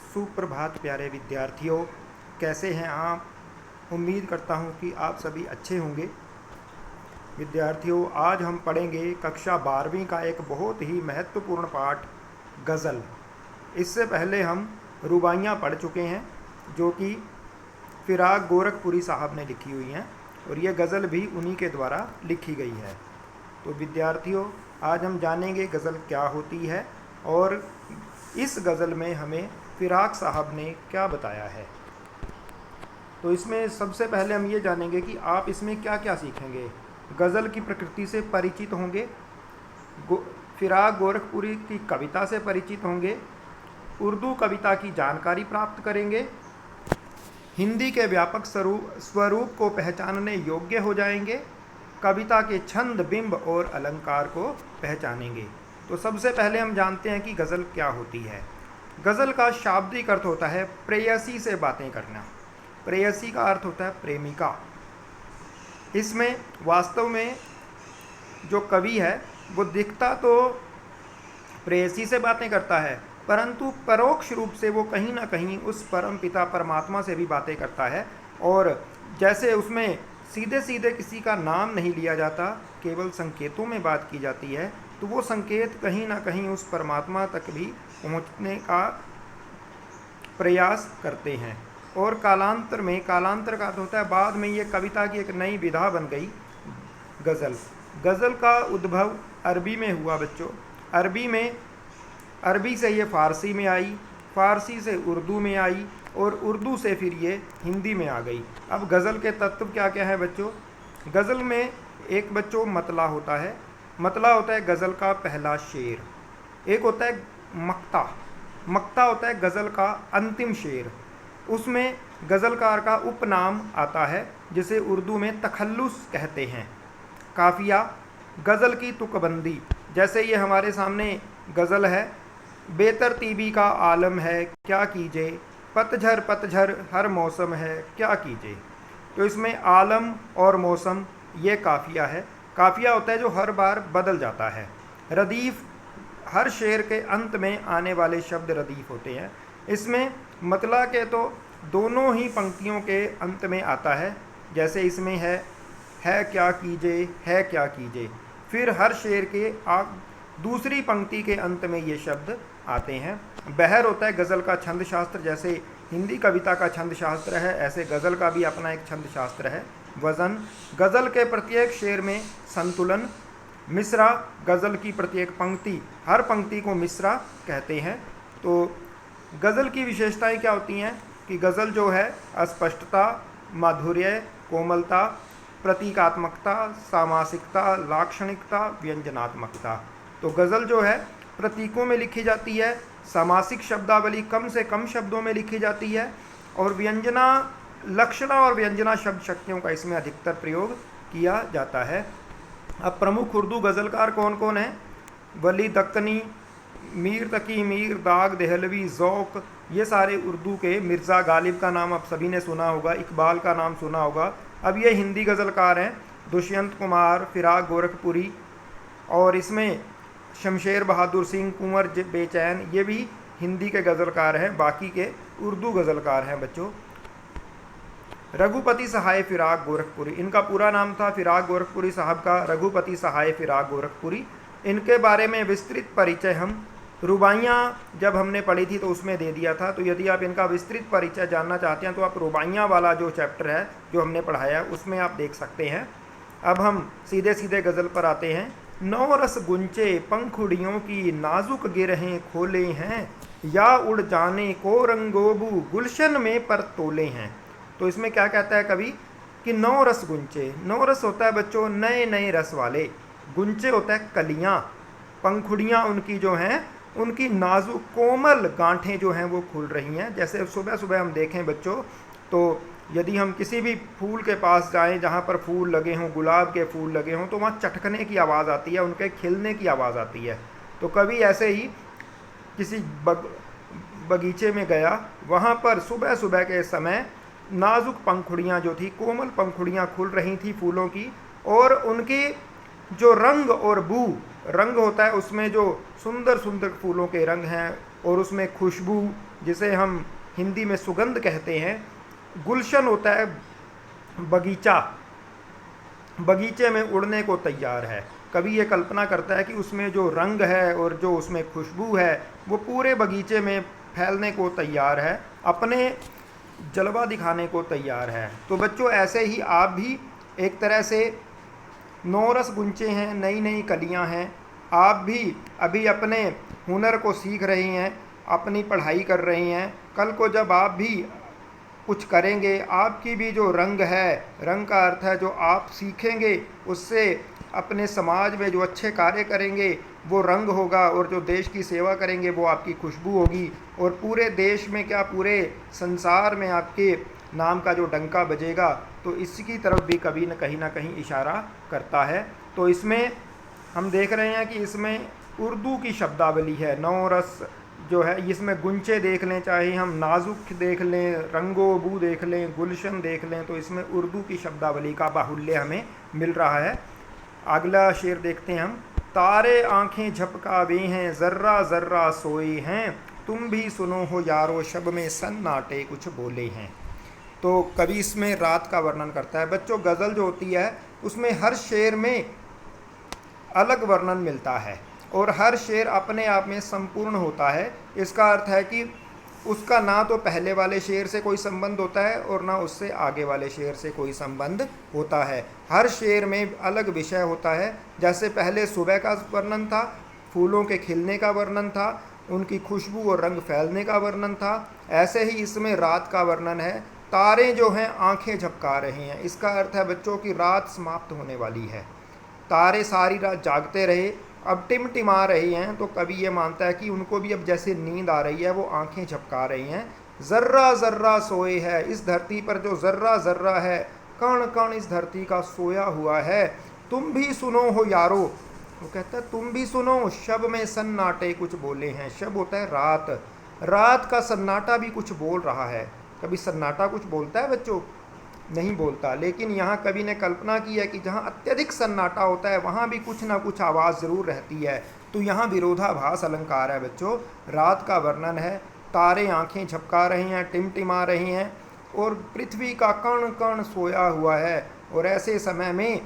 सुप्रभात प्यारे विद्यार्थियों, कैसे हैं आप। उम्मीद करता हूं कि आप सभी अच्छे होंगे। विद्यार्थियों, आज हम पढ़ेंगे कक्षा 12वीं का एक बहुत ही महत्वपूर्ण पाठ गज़ल। इससे पहले हम रुबाइयाँ पढ़ चुके हैं जो कि फिराक गोरखपुरी साहब ने लिखी हुई हैं, और ये गज़ल भी उन्हीं के द्वारा लिखी गई है। तो विद्यार्थियों, आज हम जानेंगे गज़ल क्या होती है और इस गज़ल में हमें फिराक साहब ने क्या बताया है। तो इसमें सबसे पहले हम ये जानेंगे कि आप इसमें क्या क्या सीखेंगे। गज़ल की प्रकृति से परिचित होंगे, फिराक गोरखपुरी की कविता से परिचित होंगे, उर्दू कविता की जानकारी प्राप्त करेंगे, हिंदी के व्यापक स्वरूप को पहचानने योग्य हो जाएंगे, कविता के छंद, बिंब और अलंकार को पहचानेंगे। तो सबसे पहले हम जानते हैं कि गज़ल क्या होती है। गज़ल का शाब्दिक अर्थ होता है प्रेयसी से बातें करना। प्रेयसी का अर्थ होता है प्रेमिका। इसमें वास्तव में जो कवि है वो दिखता तो प्रेयसी से बातें करता है, परंतु परोक्ष रूप से वो कहीं ना कहीं उस परम पिता परमात्मा से भी बातें करता है। और जैसे उसमें सीधे सीधे किसी का नाम नहीं लिया जाता, केवल संकेतों में बात की जाती है, तो वो संकेत कहीं ना कहीं उस परमात्मा तक भी पहुंचने का प्रयास करते हैं। और कालांतर का अर्थ होता है बाद में ये कविता की एक नई विधा बन गई गज़ल। गज़ल का उद्भव अरबी में हुआ बच्चों। अरबी से ये फ़ारसी में आई, फ़ारसी से उर्दू में आई और उर्दू से फिर ये हिंदी में आ गई। अब गज़ल के तत्व क्या क्या है बच्चों। गज़ल में एक बच्चों मतला होता है। मतला होता है गज़ल का पहला शेर। एक होता है मक्ता होता है गज़ल का अंतिम शेर। उसमें गज़लकार का उपनाम आता है जिसे उर्दू में तखल्लुस कहते हैं। काफ़िया, गज़ल की तुकबंदी, जैसे ये हमारे सामने गज़ल है। बेतरतीबी का आलम है क्या कीजिए, पतझर हर मौसम है क्या कीजिए। तो इसमें आलम और मौसम ये काफ़िया है। काफ़िया होता है जो हर बार बदल जाता है। रदीफ़, हर शेर के अंत में आने वाले शब्द रदीफ़ होते हैं। इसमें मतला के तो दोनों ही पंक्तियों के अंत में आता है, जैसे इसमें है क्या कीजिए। फिर हर शेर के दूसरी पंक्ति के अंत में ये शब्द आते हैं। बहर होता है गज़ल का छंद शास्त्र। जैसे हिंदी कविता का छंद शास्त्र है, ऐसे गज़ल का भी अपना एक छंद शास्त्र है। वज़न, गज़ल के प्रत्येक शेर में संतुलन। मिसरा, गज़ल की प्रत्येक पंक्ति, हर पंक्ति को मिसरा कहते हैं। तो गज़ल की विशेषताएं क्या होती हैं कि गज़ल जो है अस्पष्टता, माधुर्य, कोमलता, प्रतीकात्मकता, सामासिकता, लाक्षणिकता, व्यंजनात्मकता। तो गज़ल जो है प्रतीकों में लिखी जाती है, सामासिक शब्दावली कम से कम शब्दों में लिखी जाती है, और लक्षणा और व्यंजना शब्द शक्तियों का इसमें अधिकतर प्रयोग किया जाता है। अब प्रमुख उर्दू गज़लकार कौन कौन हैं। वली दक्कनी, मीर तकी, मीर दाग देहलवी, ज़ौक़, ये सारे उर्दू के। मिर्ज़ा गालिब का नाम आप सभी ने सुना होगा, इकबाल का नाम सुना होगा। अब ये हिंदी गज़लकार हैं, दुष्यंत कुमार, फिराक गोरखपुरी, और इसमें शमशेर बहादुर सिंह, कुंवर बेचैन, ये भी हिंदी के गज़लकार हैं। बाकी के उर्दू गज़लकार हैं बच्चों। रघुपति सहाय फिराक गोरखपुरी, इनका पूरा नाम था फिराक गोरखपुरी साहब का रघुपति सहाय फिराक गोरखपुरी। इनके बारे में विस्तृत परिचय हम रुबाइयाँ जब हमने पढ़ी थी तो उसमें दे दिया था। तो यदि आप इनका विस्तृत परिचय जानना चाहते हैं तो आप रुबाइयाँ वाला जो चैप्टर है जो हमने पढ़ाया उसमें आप देख सकते हैं। अब हम सीधे गज़ल पर आते हैं। 9 रस गुंचे पंखुड़ियों की नाजुक गिरहें खोले हैं, या उड़ जाने को रंगोबू गुलशन में पर तोले हैं। तो इसमें क्या कहता है कवि कि 9 रस गुंचे। 9 रस होता है बच्चों नए नए रस वाले, गुंचे होता है कलियाँ, पंखुड़ियाँ उनकी जो हैं उनकी नाजुक कोमल गांठें जो हैं वो खुल रही हैं। जैसे सुबह सुबह हम देखें बच्चों, तो यदि हम किसी भी फूल के पास जाएं जहाँ पर फूल लगे हों, गुलाब के फूल लगे हों, तो वहाँ चटकने की आवाज़ आती है, उनके खिलने की आवाज़ आती है। तो कभी ऐसे ही किसी बगीचे में गया, वहाँ पर सुबह सुबह के समय नाजुक पंखुड़ियाँ जो थी, कोमल पंखुड़ियाँ खुल रही थी फूलों की, और उनकी जो रंग और बू रंग होता है उसमें जो सुंदर सुंदर फूलों के रंग हैं और उसमें खुशबू, जिसे हम हिंदी में सुगंध कहते हैं। गुलशन होता है बगीचा, बगीचे में उड़ने को तैयार है। कभी ये कल्पना करता है कि उसमें जो रंग है और जो उसमें खुशबू है वो पूरे बगीचे में फैलने को तैयार है, अपने जलवा दिखाने को तैयार है। तो बच्चों ऐसे ही आप भी एक तरह से नौरस गुंचे हैं, नई नई कलियां हैं। आप भी अभी अपने हुनर को सीख रही हैं, अपनी पढ़ाई कर रही हैं। कल को जब आप भी कुछ करेंगे, आपकी भी जो रंग है, रंग का अर्थ है जो आप सीखेंगे, उससे अपने समाज में जो अच्छे कार्य करेंगे वो रंग होगा, और जो देश की सेवा करेंगे वो आपकी खुशबू होगी, और पूरे देश में क्या पूरे संसार में आपके नाम का जो डंका बजेगा। तो इसकी तरफ भी कभी न कहीं इशारा करता है। तो इसमें हम देख रहे हैं कि इसमें उर्दू की शब्दावली है। नौरस जो है इसमें गुंचे देख लें, चाहे हम नाजुक देख लें, रंगोबू देख लें, गुलशन देख लें, तो इसमें उर्दू की शब्दावली का बाहुल्य हमें मिल रहा है। अगला शेर देखते हैं हम। तारे आंखें झपकावे हैं, ज़र्रा ज़र्रा सोए हैं, तुम भी सुनो हो यारो, शब में सन्नाटे कुछ बोले हैं। तो कवि इसमें रात का वर्णन करता है। बच्चों गज़ल जो होती है उसमें हर शेर में अलग वर्णन मिलता है और हर शेर अपने आप में संपूर्ण होता है। इसका अर्थ है कि उसका ना तो पहले वाले शेर से कोई संबंध होता है और ना उससे आगे वाले शेर से कोई संबंध होता है। हर शेर में अलग विषय होता है। जैसे पहले सुबह का वर्णन था, फूलों के खिलने का वर्णन था, उनकी खुशबू और रंग फैलने का वर्णन था, ऐसे ही इसमें रात का वर्णन है। तारे जो हैं आंखें झपका रहे हैं, इसका अर्थ है बच्चों की रात समाप्त होने वाली है। तारे सारी रात जागते रहे, अब टिमटिमा रही हैं, तो कवि ये मानता है कि उनको भी अब जैसे नींद आ रही है, वो आंखें झपका रही हैं। ज़र्रा ज़र्रा सोए है, इस धरती पर जो ज़र्रा ज़र्रा है, कण कण इस धरती का सोया हुआ है। तुम भी सुनो हो यारो, वो कहता है तुम भी सुनो, शब में सन्नाटे कुछ बोले हैं। शब होता है रात, रात का सन्नाटा भी कुछ बोल रहा है। कभी सन्नाटा कुछ बोलता है बच्चों? नहीं बोलता। लेकिन यहाँ कवि ने कल्पना की है कि जहाँ अत्यधिक सन्नाटा होता है वहाँ भी कुछ ना कुछ आवाज़ ज़रूर रहती है। तो यहाँ विरोधाभास अलंकार है बच्चों। रात का वर्णन है, तारे आंखें झपका रहे हैं, टिमटिमा रही हैं, और पृथ्वी का कण कण सोया हुआ है। और ऐसे समय में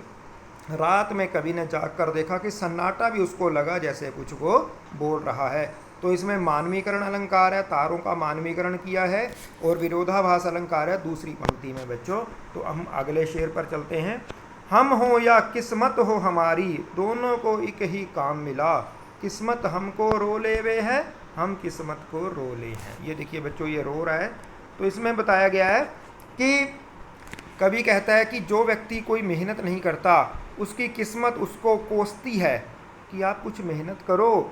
रात में कवि ने जाग कर देखा कि सन्नाटा भी उसको लगा जैसे कुछ वो बोल रहा है। तो इसमें मानवीकरण अलंकार है, तारों का मानवीकरण किया है, और विरोधाभास अलंकार है दूसरी पंक्ति में बच्चों। तो हम अगले शेर पर चलते हैं। हम हो या किस्मत हो हमारी, दोनों को एक ही काम मिला, किस्मत हमको रो ले वे है, हम किस्मत को रो ले हैं। ये देखिए बच्चों, ये रो रहा है। तो इसमें बताया गया है कि कवि कहता है कि जो व्यक्ति कोई मेहनत नहीं करता उसकी किस्मत उसको कोसती है कि आप कुछ मेहनत करो।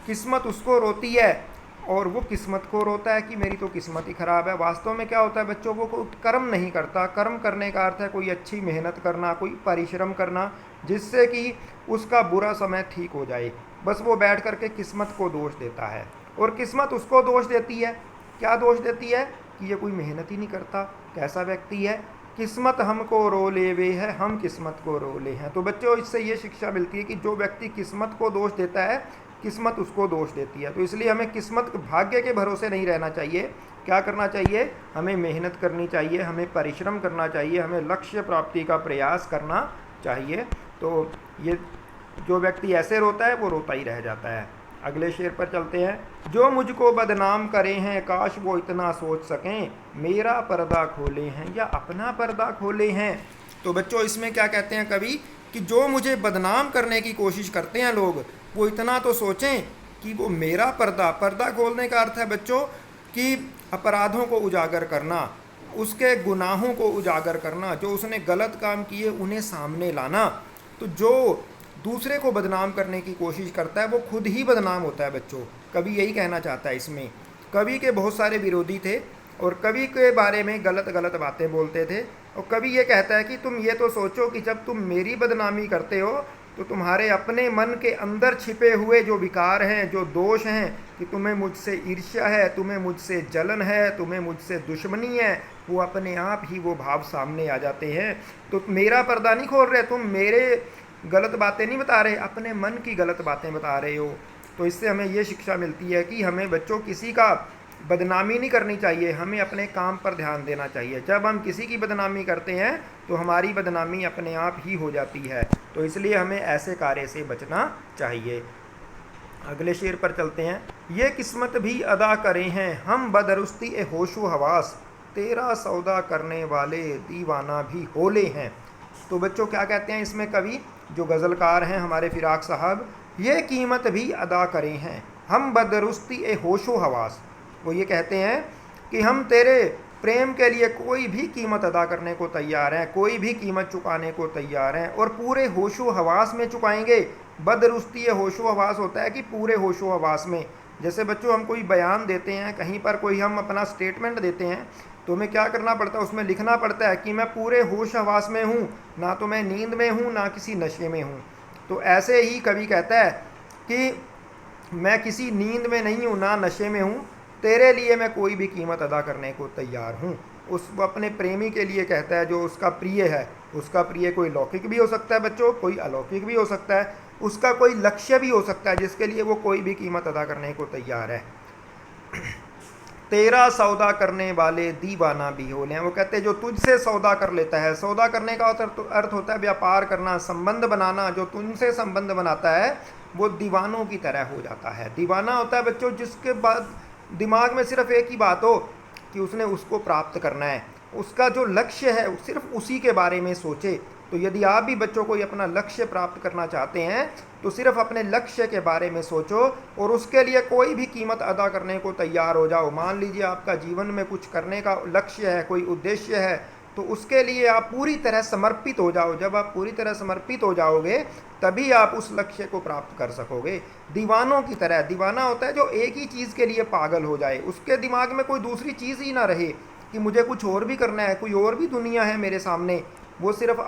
किस्मत उसको रोती है और वो किस्मत को रोता है कि मेरी तो किस्मत ही ख़राब है। वास्तव में क्या होता है बच्चों, वो कोई कर्म नहीं करता। कर्म करने का अर्थ है कोई अच्छी मेहनत करना, कोई परिश्रम करना, जिससे कि उसका बुरा समय ठीक हो जाए। बस वो बैठ करके किस्मत को दोष देता है, और किस्मत उसको दोष देती है। क्या दोष देती है? कि ये कोई मेहनत ही नहीं करता। कैसा व्यक्ति है? किस्मत हमको रो ले वे है, हम किस्मत को रो ले हैं। तो बच्चों इससे ये शिक्षा मिलती है कि जो व्यक्ति किस्मत को दोष देता है, किस्मत उसको दोष देती है। तो इसलिए हमें किस्मत भाग्य के भरोसे नहीं रहना चाहिए। क्या करना चाहिए? हमें मेहनत करनी चाहिए, हमें परिश्रम करना चाहिए, हमें लक्ष्य प्राप्ति का प्रयास करना चाहिए। तो ये जो व्यक्ति ऐसे रोता है वो रोता ही रह जाता है। अगले शेर पर चलते हैं। जो मुझको बदनाम करे हैं, काश वो इतना सोच सकें, मेरा पर्दा खोले हैं या अपना पर्दा खोले हैं। तो बच्चों इसमें क्या कहते हैं कवि, कि जो मुझे बदनाम करने की कोशिश करते हैं लोग, वो इतना तो सोचें कि वो मेरा पर्दा खोलने का अर्थ है बच्चों कि अपराधों को उजागर करना, उसके गुनाहों को उजागर करना, जो उसने गलत काम किए उन्हें सामने लाना। तो जो दूसरे को बदनाम करने की कोशिश करता है वो खुद ही बदनाम होता है बच्चों। कवि यही कहना चाहता है इसमें। कवि के बहुत सारे विरोधी थे और कवि के बारे में गलत गलत बातें बोलते थे, और कवि ये कहता है कि तुम ये तो सोचो कि जब तुम मेरी बदनामी करते हो तो तुम्हारे अपने मन के अंदर छिपे हुए जो विकार हैं, जो दोष हैं, कि तुम्हें मुझसे ईर्ष्या है, तुम्हें मुझसे जलन है, तुम्हें मुझसे दुश्मनी है, वो अपने आप ही वो भाव सामने आ जाते हैं। तो मेरा पर्दा नहीं खोल रहे, तुम मेरे गलत बातें नहीं बता रहे, अपने मन की गलत बातें बता रहे हो। तो इससे हमें ये शिक्षा मिलती है कि हमें बच्चों किसी का बदनामी नहीं करनी चाहिए, हमें अपने काम पर ध्यान देना चाहिए। जब हम किसी की बदनामी करते हैं तो हमारी बदनामी अपने आप ही हो जाती है। तो इसलिए हमें ऐसे कार्य से बचना चाहिए। अगले शेर पर चलते हैं। ये किस्मत भी अदा करें हैं हम बदरुस्ती ए होशो हवास, तेरा सौदा करने वाले दीवाना भी होले हैं। तो बच्चों क्या कहते हैं इसमें कवि, जो गज़लकार हैं हमारे फिराक साहब, ये कीमत भी अदा करें हैं हम बदरुस्ती ए होशो हवास। वो ये कहते हैं कि हम तेरे प्रेम के लिए कोई भी कीमत अदा करने को तैयार हैं, कोई भी कीमत चुकाने को तैयार हैं, और पूरे होशो हवास में चुकाएंगे। बदरुस्ती होशो हवास होता है कि पूरे होशो हवास में। जैसे बच्चों हम कोई बयान देते हैं, कहीं पर कोई हम अपना स्टेटमेंट देते हैं, तो हमें क्या करना पड़ता है, उसमें लिखना पड़ता है कि मैं पूरे होश हवास में हूँ, ना तो मैं नींद में हूँ ना किसी नशे में हूँ। तो ऐसे ही कवि कहता है कि मैं किसी नींद में नहीं हूँ ना नशे में हूँ, तेरे लिए मैं कोई भी कीमत अदा करने को तैयार हूँ। उस अपने प्रेमी के लिए कहता है, जो उसका प्रिय है। उसका प्रिय कोई लौकिक भी हो सकता है बच्चों, कोई अलौकिक भी हो सकता है, उसका कोई लक्ष्य भी हो सकता है जिसके लिए वो कोई भी कीमत अदा करने को तैयार है। तेरा सौदा करने वाले दीवाना भी होले हैं। वो कहते हैं जो तुझसे सौदा कर लेता है, सौदा करने का अर्थ होता है व्यापार करना, संबंध बनाना। जो तुझसे संबंध बनाता है वो दीवानों की तरह हो जाता है। दीवाना होता है बच्चों जिसके बाद दिमाग में सिर्फ एक ही बात हो कि उसने उसको प्राप्त करना है, उसका जो लक्ष्य है सिर्फ उसी के बारे में सोचे। तो यदि आप भी बच्चों को अपना लक्ष्य प्राप्त करना चाहते हैं तो सिर्फ अपने लक्ष्य के बारे में सोचो और उसके लिए कोई भी कीमत अदा करने को तैयार हो जाओ। मान लीजिए आपका जीवन में कुछ करने का लक्ष्य है, कोई उद्देश्य है, तो उसके लिए आप पूरी तरह समर्पित हो जाओ। जब आप पूरी तरह समर्पित हो जाओगे तभी आप उस लक्ष्य को प्राप्त कर सकोगे। दीवानों की तरह, दीवाना होता है जो एक ही चीज़ के लिए पागल हो जाए, उसके दिमाग में कोई दूसरी चीज़ ही ना रहे कि मुझे कुछ और भी करना है, कोई और भी दुनिया है मेरे सामने। वो सिर्फ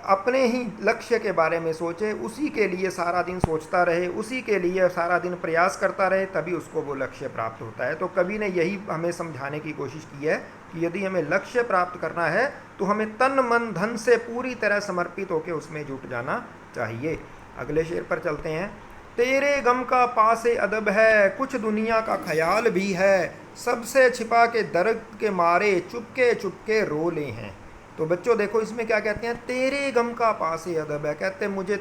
अपने ही लक्ष्य के बारे में सोचे, उसी के लिए सारा दिन सोचता रहे, उसी के लिए सारा दिन प्रयास करता रहे, तभी उसको वो लक्ष्य प्राप्त होता है। तो कवि ने यही हमें समझाने की कोशिश की है कि यदि हमें लक्ष्य प्राप्त करना है तो हमें तन मन धन से पूरी तरह समर्पित होकर उसमें जुट जाना चाहिए। अगले शेर पर चलते हैं। तेरे गम का पासे अदब है, कुछ दुनिया का ख्याल भी है, सबसे छिपा के दर्द के मारे चुपके चुपके रो ले हैं। तो बच्चों देखो इसमें क्या कहते हैं, तेरे गम का पासे अदब है। कहते हैं मुझे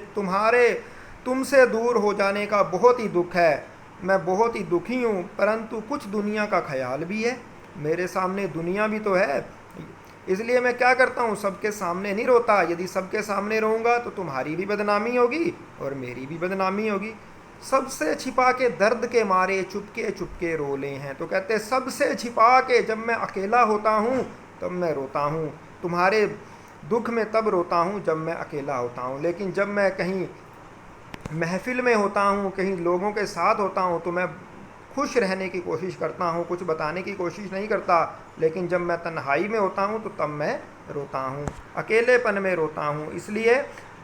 तुमसे दूर हो जाने का बहुत ही दुख है, मैं बहुत ही दुखी हूँ, परंतु कुछ दुनिया का ख्याल भी है। मेरे सामने दुनिया भी तो है, इसलिए मैं क्या करता हूँ, सबके सामने नहीं रोता। यदि सबके सामने रहूँगा तो तुम्हारी भी बदनामी होगी और मेरी भी बदनामी होगी। सबसे छिपा के दर्द के मारे चुपके चुपके रो ले हैं। तो कहते हैं सबसे छिपा के, जब मैं अकेला होता हूँ तब मैं रोता हूँ, तुम्हारे दुख में तब रोता हूँ जब मैं अकेला होता हूँ। लेकिन जब मैं कहीं महफिल में होता हूँ, कहीं लोगों के साथ होता हूँ, तो मैं खुश रहने की कोशिश करता हूँ, कुछ बताने की कोशिश नहीं करता। लेकिन जब मैं तन्हाई में होता हूँ तो तब मैं रोता हूँ, अकेलेपन में रोता हूँ। इसलिए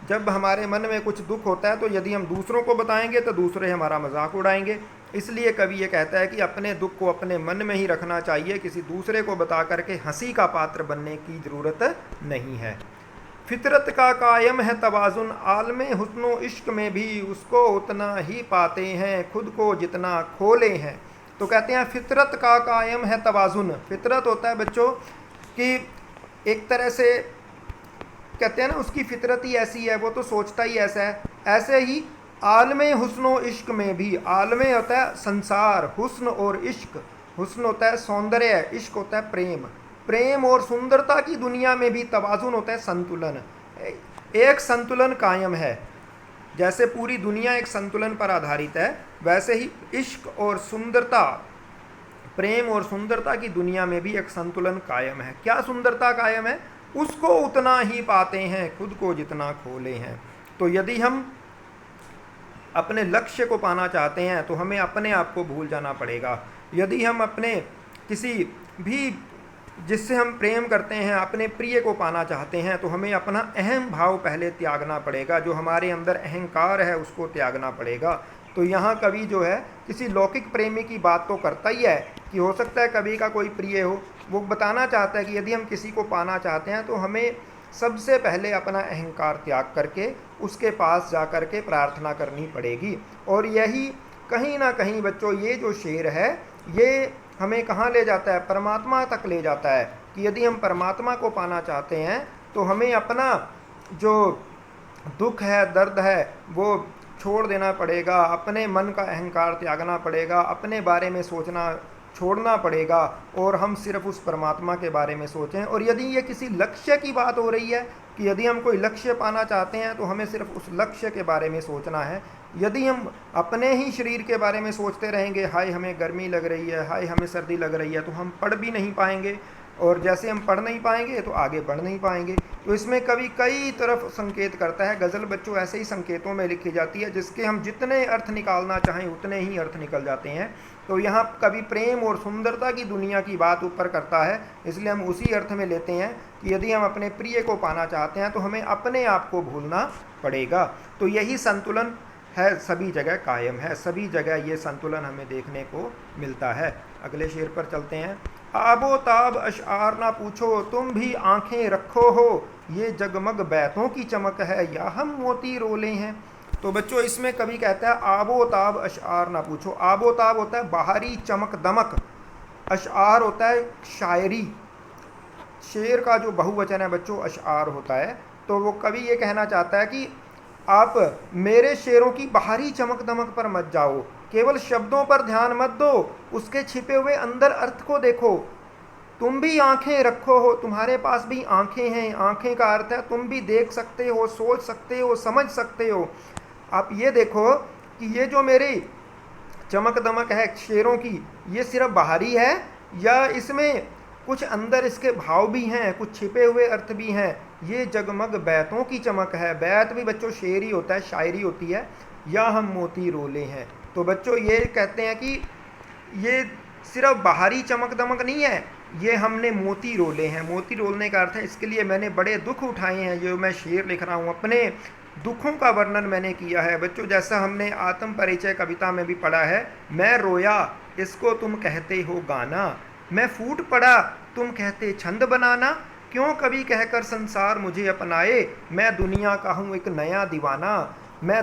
जब हमारे मन में कुछ दुख होता है तो यदि हम दूसरों को बताएंगे तो दूसरे हमारा मजाक उड़ाएंगे। इसलिए कवि ये कहता है कि अपने दुख को अपने मन में ही रखना चाहिए, किसी दूसरे को बता करके हंसी का पात्र बनने की ज़रूरत नहीं है। फितरत का कायम है तवाज़ुन, आलमे हुस्नो इश्क में भी उसको उतना ही पाते हैं खुद को जितना खोले हैं। तो कहते हैं फितरत का कायम है तवाज़ुन। फितरत होता है बच्चों कि एक तरह से कहते हैं ना, उसकी फितरत ही ऐसी है, वो तो सोचता ही ऐसा है। ऐसे ही आलमे हुस्नो इश्क में भी, आलमे होता है संसार, हुस्न और इश्क, हुस्न होता है सौंदर्य, इश्क होता है प्रेम, प्रेम और सुंदरता की दुनिया में भी तवाज़ुन होता है, संतुलन, एक संतुलन कायम है। जैसे पूरी दुनिया एक संतुलन पर आधारित है, वैसे ही इश्क और सुंदरता, प्रेम और सुंदरता की दुनिया में भी एक संतुलन कायम है। क्या सुंदरता कायम है, उसको उतना ही पाते हैं खुद को जितना खोले हैं। तो यदि हम अपने लक्ष्य को पाना चाहते हैं तो हमें अपने आप को भूल जाना पड़ेगा। यदि हम अपने किसी भी जिससे हम प्रेम करते हैं, अपने प्रिय को पाना चाहते हैं, तो हमें अपना अहम भाव पहले त्यागना पड़ेगा, जो हमारे अंदर अहंकार है उसको त्यागना पड़ेगा। तो यहाँ कवि जो है किसी लौकिक प्रेमी की बात तो करता ही है कि हो सकता है कवि का कोई प्रिय हो, वो बताना चाहता है कि यदि हम किसी को पाना चाहते हैं तो हमें सबसे पहले अपना अहंकार त्याग करके उसके पास जा कर के प्रार्थना करनी पड़ेगी। और यही कहीं ना कहीं बच्चों ये जो शेर है ये हमें कहाँ ले जाता है, परमात्मा तक ले जाता है कि यदि हम परमात्मा को पाना चाहते हैं तो हमें अपना जो दुख है, दर्द है, वो छोड़ देना पड़ेगा, अपने मन का अहंकार त्यागना पड़ेगा, अपने बारे में सोचना छोड़ना पड़ेगा और हम सिर्फ उस परमात्मा के बारे में सोचें। और यदि ये किसी लक्ष्य की बात हो रही है कि यदि हम कोई लक्ष्य पाना चाहते हैं तो हमें सिर्फ उस लक्ष्य के बारे में सोचना है। यदि हम अपने ही शरीर के बारे में सोचते रहेंगे, हाय हमें गर्मी लग रही है, हाय हमें सर्दी लग रही है, तो हम पढ़ भी नहीं पाएंगे, और जैसे हम पढ़ नहीं पाएंगे तो आगे बढ़ नहीं पाएंगे। तो इसमें कवि कई तरफ संकेत करता है। गज़ल बच्चों ऐसे ही संकेतों में लिखी जाती है जिसके हम जितने अर्थ निकालना चाहें उतने ही अर्थ निकल जाते हैं। तो यहाँ कवि प्रेम और सुंदरता की दुनिया की बात ऊपर करता है, इसलिए हम उसी अर्थ में लेते हैं कि यदि हम अपने प्रिय को पाना चाहते हैं तो हमें अपने आप को भूलना पड़ेगा। तो यही संतुलन है, सभी जगह कायम है, सभी जगह ये संतुलन हमें देखने को मिलता है। अगले शेर पर चलते हैं। आबो ताब अशआर ना पूछो, तुम भी आंखें रखो हो, ये जगमग बैतों की चमक है या हम मोती रोले हैं। तो बच्चों इसमें कवि कहता है आबो ताब अशआर ना पूछो। आबो ताब होता है बाहरी चमक दमक, अशआर होता है शायरी। शेर का जो बहुवचन है बच्चों अशआर होता है। तो वो कवि ये कहना चाहता है कि आप मेरे शेरों की बाहरी चमक दमक पर मत जाओ, केवल शब्दों पर ध्यान मत दो, उसके छिपे हुए अंदर अर्थ को देखो। तुम भी आंखें रखो हो, तुम्हारे पास भी आंखें हैं। आंखें का अर्थ है तुम भी देख सकते हो, सोच सकते हो, समझ सकते हो। आप ये देखो कि ये जो मेरी चमक दमक है शेरों की, ये सिर्फ बाहरी है या इसमें कुछ अंदर इसके भाव भी हैं, कुछ छिपे हुए अर्थ भी हैं। ये जगमग बैतों की चमक है। बैत भी बच्चों शेर ही होता है, शायरी होती है। या हम मोती रोले हैं। तो बच्चों ये कहते हैं कि ये सिर्फ बाहरी चमक दमक नहीं है, ये हमने मोती रोले हैं। मोती रोलने का अर्थ है इसके लिए मैंने बड़े दुख उठाए हैं। जो मैं शेर लिख रहा हूँ अपने दुखों का वर्णन मैंने किया है। बच्चों जैसा हमने आत्म परिचय कविता में भी पढ़ा है, मैं रोया इसको तुम कहते हो गाना, मैं फूट पड़ा तुम कहते छंद बनाना, क्यों कभी कहकर संसार मुझे अपनाए, मैं दुनिया का हूँ एक नया दीवाना, मैं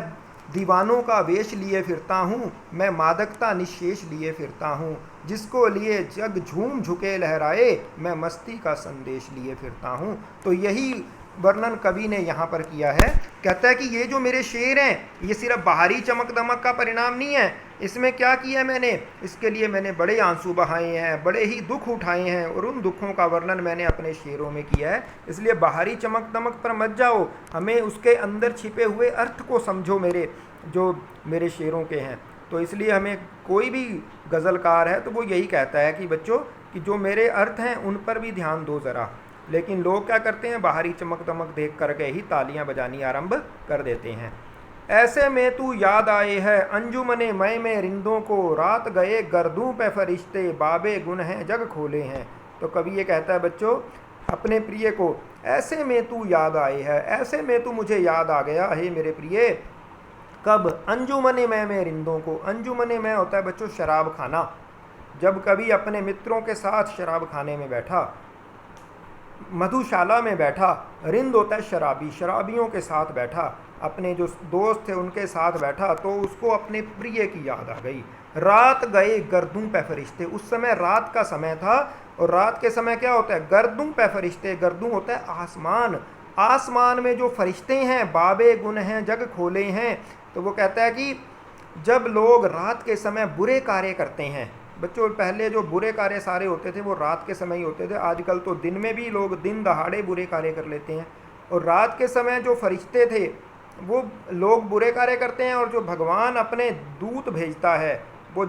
दीवानों का वेश लिए फिरता हूँ, मैं मादकता निशेष लिए फिरता हूँ, जिसको लिए जग झूम झुके लहराए, मैं मस्ती का संदेश लिए फिरता हूँ। तो यही वर्णन कवि ने यहाँ पर किया है। कहता है कि ये जो मेरे शेर हैं ये सिर्फ बाहरी चमक दमक का परिणाम नहीं है। इसमें क्या किया मैंने, इसके लिए मैंने बड़े आंसू बहाए हैं, बड़े ही दुख उठाए हैं, और उन दुखों का वर्णन मैंने अपने शेरों में किया है। इसलिए बाहरी चमक दमक पर मत जाओ, हमें उसके अंदर छिपे हुए अर्थ को समझो, मेरे शेरों के हैं। तो इसलिए हमें कोई भी गज़लकार है तो वो यही कहता है कि बच्चों कि जो मेरे अर्थ हैं उन पर भी ध्यान दो ज़रा। लेकिन लोग क्या करते हैं, बाहरी चमक दमक देख करके ही तालियां बजानी आरंभ कर देते हैं। ऐसे में तू याद आए है अंजुमने मय में रिंदों को, रात गए गर्दों पे फरिश्ते, बाबे गुन हैं जग खोले हैं। तो कवि ये कहता है बच्चों अपने प्रिय को, ऐसे में तू याद आए है, ऐसे में तू मुझे याद आ गया हे मेरे प्रिय। कब, अंजुमने मय में रिंदों को। अंजुमने मय होता है बच्चों शराब खाना। जब कभी अपने मित्रों के साथ शराब खाने में बैठा, मधुशाला में बैठा, रिंद होता है शराबी, शराबियों के साथ बैठा, अपने जो दोस्त थे उनके साथ बैठा, तो उसको अपने प्रिय की याद आ गई। रात गए गर्दों पे फरिश्ते, उस समय रात का समय था, और रात के समय क्या होता है, गर्दों पे फरिश्ते। गर्दों होता है आसमान, आसमान में जो फरिश्ते हैं, बाबे गुन हैं जग खोले हैं। तो वो कहता है कि जब लोग रात के समय बुरे कार्य करते हैं, बच्चों पहले जो बुरे कार्य सारे होते थे वो रात के समय ही होते थे। आजकल तो दिन में भी लोग दिन दहाड़े बुरे कार्य कर लेते हैं। और रात के समय जो फरिश्ते थे वो लोग बुरे कार्य करते हैं, और जो भगवान अपने दूत भेजता है वो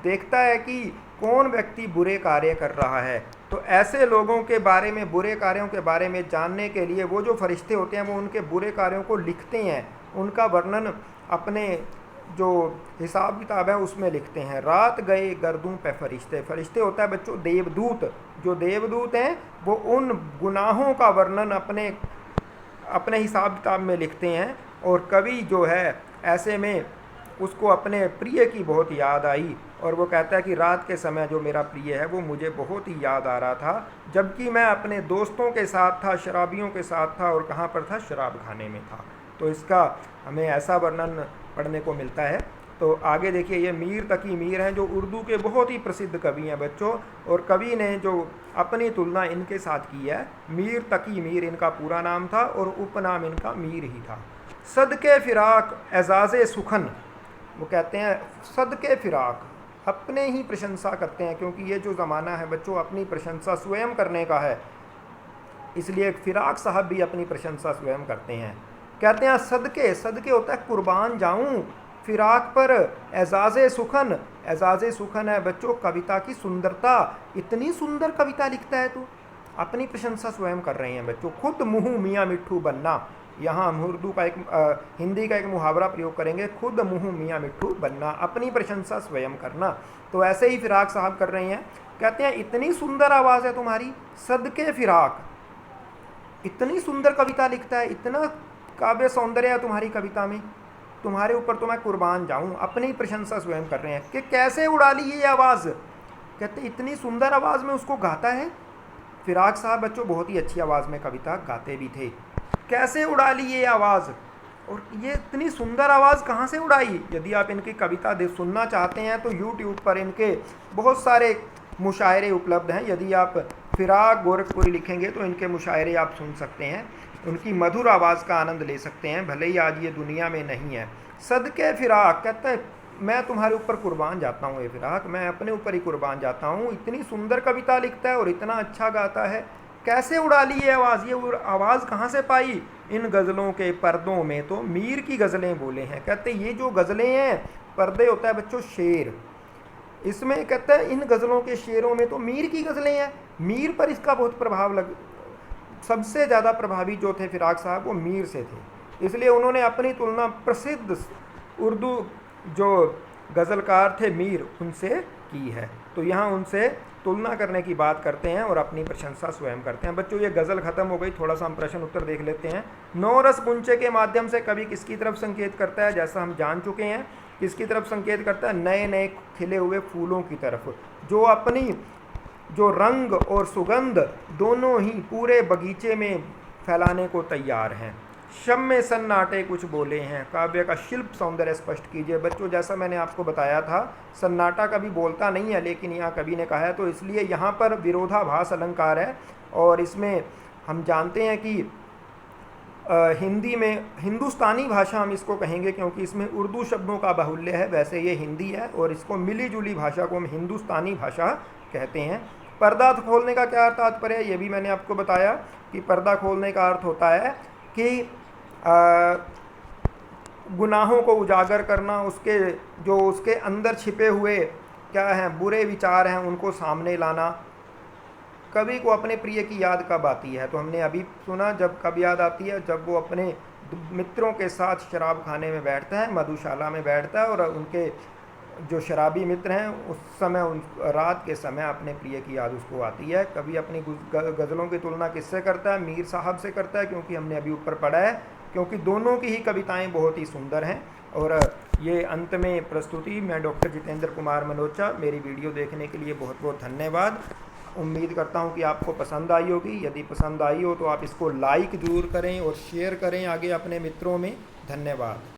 देखता है कि कौन व्यक्ति बुरे कार्य कर रहा है। तो ऐसे लोगों के बारे में, बुरे कार्यों के बारे में जानने के लिए वो जो फरिश्ते होते हैं वो उनके बुरे कार्यों को लिखते हैं, उनका वर्णन अपने जो हिसाब किताब है उसमें लिखते हैं। रात गए गर्दों पे फरिश्ते, फरिश्ते होता है बच्चों देवदूत। जो देवदूत हैं वो उन गुनाहों का वर्णन अपने हिसाब किताब में लिखते हैं। और कवि जो है ऐसे में उसको अपने प्रिय की बहुत याद आई और वो कहता है कि रात के समय जो मेरा प्रिय है वो मुझे बहुत ही याद आ रहा था, जबकि मैं अपने दोस्तों के साथ था, शराबियों के साथ था, और कहाँ पर था? शराब खाने में था। तो इसका हमें ऐसा वर्णन पढ़ने को मिलता है। तो आगे देखिए, ये मीर तकी मीर हैं जो उर्दू के बहुत ही प्रसिद्ध कवि हैं बच्चों, और कवि ने जो अपनी तुलना इनके साथ की है, मीर तकी मीर इनका पूरा नाम था और उपनाम इनका मीर ही था। सदके फिराक एजाज़े सुखन, वो कहते हैं सदके फिराक, अपने ही प्रशंसा करते हैं, क्योंकि ये जो ज़माना है बच्चों अपनी प्रशंसा स्वयं करने का है, इसलिए फिराक साहब भी अपनी प्रशंसा स्वयं करते हैं। कहते हैं सदके, सदके होता है कुर्बान जाऊं फिराक पर, एजाज़े सुखन, एजाज़े सुखन है बच्चों कविता की सुंदरता, इतनी सुंदर कविता लिखता है तू। अपनी प्रशंसा स्वयं कर रहे हैं बच्चों। खुद मुँह मियाँ मिट्ठू बनना, यहाँ हम उर्दू का हिंदी का एक मुहावरा प्रयोग करेंगे, खुद मुँह मियाँ मिट्ठू बनना, अपनी प्रशंसा स्वयं करना। तो ऐसे ही फिराक साहब कर रहे हैं। कहते हैं इतनी सुंदर आवाज़ है तुम्हारी, सदके फिराक, इतनी सुंदर कविता लिखता है, इतना काव्य सौंदर्य है तुम्हारी कविता में, तुम्हारे ऊपर तो मैं कुर्बान जाऊं। अपनी प्रशंसा स्वयं कर रहे हैं कि कैसे उड़ा ली ये आवाज़। कहते इतनी सुंदर आवाज़ में उसको गाता है। फिराक साहब बच्चों बहुत ही अच्छी आवाज़ में कविता गाते भी थे। कैसे उड़ा ली ये आवाज़, और ये इतनी सुंदर आवाज़ कहाँ से उड़ाई। यदि आप इनकी कविता सुनना चाहते हैं तो यूट्यूब पर इनके बहुत सारे मुशायरे उपलब्ध हैं। यदि आप फिराक गोरखपुरी लिखेंगे तो इनके मुशायरे आप सुन सकते हैं, उनकी मधुर आवाज़ का आनंद ले सकते हैं, भले ही आज ये दुनिया में नहीं है। सदके फिराक, कहता है मैं तुम्हारे ऊपर कुर्बान जाता हूँ, ये फिराक मैं अपने ऊपर ही कुर्बान जाता हूँ। इतनी सुंदर कविता लिखता है और इतना अच्छा गाता है, कैसे उड़ा ली ये आवाज़। ये आवाज़ कहाँ से पाई? इन गज़लों के पर्दों में तो मीर की गज़लें बोले हैं। कहते ये जो गज़लें हैं, पर्दे होता है बच्चों शेर, इसमें कहता है इन गज़लों के शेरों में तो मीर की गज़लें हैं। मीर पर इसका बहुत प्रभाव सबसे ज़्यादा प्रभावी जो थे फिराक साहब वो मीर से थे, इसलिए उन्होंने अपनी तुलना प्रसिद्ध उर्दू जो गज़लकार थे मीर उनसे की है। तो यहाँ उनसे तुलना करने की बात करते हैं और अपनी प्रशंसा स्वयं करते हैं। बच्चों ये गज़ल ख़त्म हो गई, थोड़ा सा हम प्रश्न उत्तर देख लेते हैं। नौरस गुंचे के माध्यम से कवि किसकी तरफ संकेत करता है? जैसा हम जान चुके हैं, किसकी तरफ संकेत करता है? नए नए खिले हुए फूलों की तरफ, जो अपनी जो रंग और सुगंध दोनों ही पूरे बगीचे में फैलाने को तैयार हैं। शम में सन्नाटे कुछ बोले हैं, काव्य का शिल्प सौंदर्य स्पष्ट कीजिए। बच्चों जैसा मैंने आपको बताया था, सन्नाटा कभी बोलता नहीं है, लेकिन यहाँ कवि ने कहा है, तो इसलिए यहाँ पर विरोधाभास अलंकार है। और इसमें हम जानते हैं कि हिंदी में हिंदुस्तानी भाषा हम इसको कहेंगे, क्योंकि इसमें उर्दू शब्दों का बाहुल्य है। वैसे ये हिंदी है और इसको मिली जुली भाषा को हम हिंदुस्तानी भाषा कहते हैं। पर्दा खोलने का क्या तात्पर्य है? ये भी मैंने आपको बताया कि पर्दा खोलने का अर्थ होता है कि गुनाहों को उजागर करना, उसके अंदर छिपे हुए क्या हैं बुरे विचार हैं उनको सामने लाना। कवि को अपने प्रिय की याद कब आती है? तो हमने अभी सुना, जब कब याद आती है? जब वो अपने मित्रों के साथ शराब खाने में बैठता है, मधुशाला में बैठता है, और उनके जो शराबी मित्र हैं उस समय उन रात के समय अपने प्रिय की याद उसको आती है। कवि अपनी गज़लों की तुलना किससे करता है? मीर साहब से करता है, क्योंकि हमने अभी ऊपर पढ़ा है, क्योंकि दोनों की ही कविताएं बहुत ही सुंदर हैं। और ये अंत में प्रस्तुति, मैं डॉक्टर जितेंद्र कुमार मनोचा। मेरी वीडियो देखने के लिए बहुत बहुत धन्यवाद। उम्मीद करता हूँ कि आपको पसंद आई होगी। यदि पसंद आई हो तो आप इसको लाइक ज़रूर करें और शेयर करें आगे अपने मित्रों में। धन्यवाद।